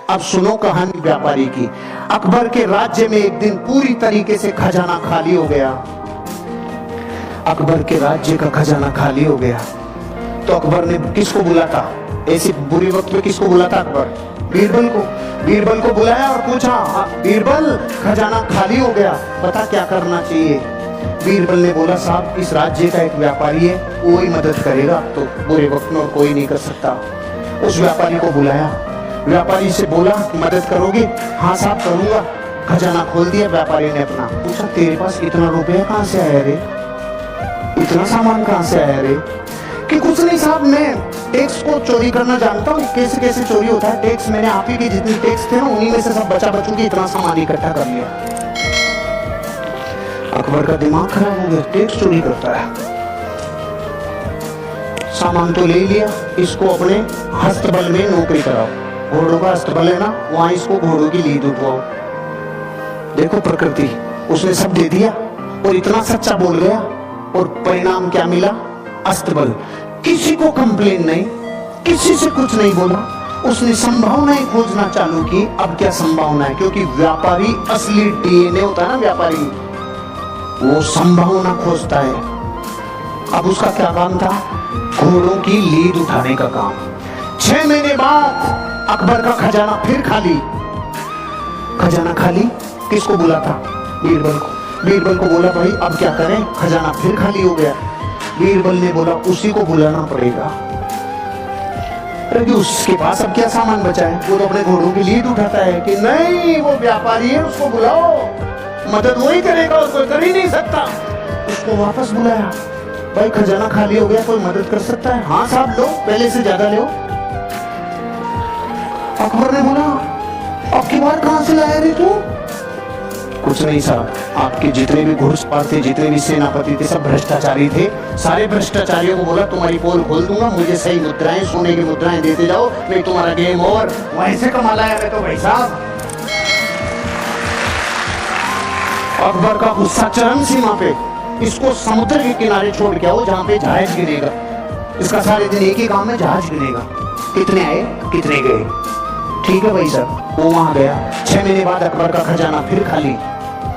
अब सुनो कहानी व्यापारी की। अकबर के राज्य में एक दिन पूरी तरीके से खजाना खाली हो गया। अकबर के राज्य का खजाना खाली हो गया तो अकबर ने किसको बुलाता, ऐसी बुरी वक्त में किसको बुलाता अकबर? बीरबल को। बीरबल को बुलाया और पूछा, बीरबल खजाना खाली हो गया, बता क्या करना चाहिए? बीरबल ने बोला, साहब इस राज्य का एक व्यापारी है, वो ही मदद करेगा, तो बुरे वक्त में और कोई नहीं कर सकता। उस व्यापारी को बुलाया, व्यापारी से बोला मदद करोगे? हाँ साहब करूंगा। खजाना खोल दिया व्यापारी ने अपना। पूछा, तेरे पास इतना रुपया कहाँ से आया रे, इतना सामान कहाँ से आया रे? कि कुछ नहीं साहब, मैं टैक्स को चोरी करना जानता हूँ, कैसे कैसे चोरी होता है टैक्स, मैंने आप ही की जितनी टैक्स थे ना उन्हीं में से सब बचा बचू के इतना सामान इकट्ठा कर लिया। अकबर का दिमाग खराब हो गया, टैक्स चोरी करता है। सामान तो ले लिया, इसको अपने हस्तबल में नौकरी कराओ, घोड़ों का हस्तबल है ना, वहां इसको घोड़ों की लीद उठवाओ। देखो प्रकृति, उसने सब दे दिया और इतना सच्चा बोल गया, और परिणाम क्या मिला? अस्तबल। किसी को कंप्लेन नहीं, किसी से कुछ नहीं बोला, उसने संभावनाएं खोजना चालू की। अब क्या संभावना है? क्योंकि व्यापारी असली डीएनए होता है ना, व्यापारी वो संभावना खोजता है। अब उसका क्या काम था? घोड़ों की लीद उठाने का काम। 6 महीने बाद अकबर का खजाना फिर खाली। खजाना खाली, किसको बुला था? बीरबल को। बीरबल को बोला, भाई अब क्या करें, खजाना फिर खाली हो गया। बीरबल ने बोला, उसी को बुलाना पड़ेगा। उसके पास अब क्या सामान बचा है? वो तो अपने घोड़ों की लीद उठाता है। कि नहीं, वो व्यापारी है, उसको बुलाओ, मदद वही करेगा, उसको कर ही नहीं सकता। उसको वापस बुलाया, भाई खजाना खाली हो गया, कोई मदद कर सकता है? हाँ साहब, लो, पहले से ज्यादा लो। अकबर ने बोला, अब की बार कहां से लाया रे तू? कुछ नहीं साहब, आपके जितने भी घुड़सवार थे, जितने भी सेनापति थे, सब भ्रष्टाचारी थे। सारे भ्रष्टाचारियों को बोला, तुम्हारी पोल खोल दूंगा, मुझे सही मुद्राएं, सोने की मुद्राएं देते जाओ, नहीं तुम्हारा गेम ओवर। वहीं से कमा लाया मैं तो भाई साहब। अकबर का गुस्सा चरम सीमा पे। इसको समुद्र के किनारे छोड़ के आओ जहां पे जहाज गिरेगा। इसका सारे दिन एक ही काम है, जहाज गिरेगा। कितने आए, कितने गए? ठीक है भाई साहब। वो वहां गया। 6 महीने बाद अकबर का खजाना फिर खाली।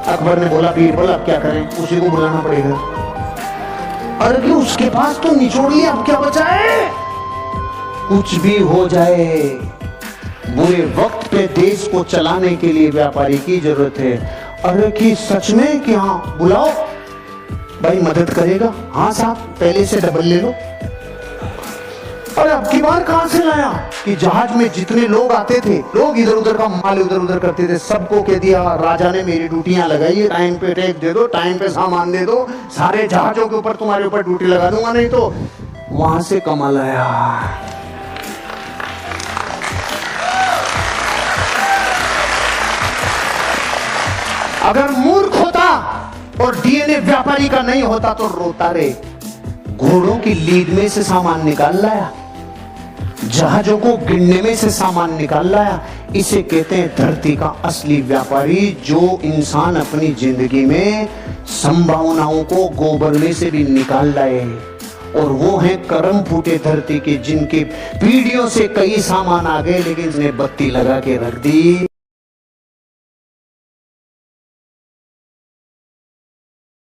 अकबर ने बोला, बीरबल अब क्या करें? उसी को बुलाना पड़ेगा। अरे कि उसके पास तो निचोड़ लिया, अब क्या बचा है? कुछ भी हो जाए, बुरे वक्त पे देश को चलाने के लिए व्यापारी की जरूरत है। अरे कि सच में कि हाँ, बुलाओ भाई, मदद करेगा? हाँ साहब, पहले से डबल ले लो। अरे अब की बार कहां से लाया? कि जहाज में जितने लोग आते थे, लोग इधर उधर का माल उधर उधर करते थे, सबको कह दिया राजा ने मेरी ड्यूटियां लगाई है, टाइम पे टैक्स दे दो, टाइम पे सामान दे दो, सारे जहाजों के ऊपर तुम्हारे ऊपर ड्यूटी लगा दूंगा, नहीं तो वहां से कमा लाया। अगर मूर्ख होता और डीएनए व्यापारी का नहीं होता तो रोता रे। घोड़ों की लीद में से सामान निकाल लाया, जहाजों को गिनने में से सामान निकाल लाया। इसे कहते हैं धरती का असली व्यापारी, जो इंसान अपनी जिंदगी में संभावनाओं को गोबर में से भी निकाल लाए। और वो हैं करम फूटे धरती के, जिनके पीढ़ियों से कई सामान आ गए लेकिन इसने बत्ती लगा के रख दी।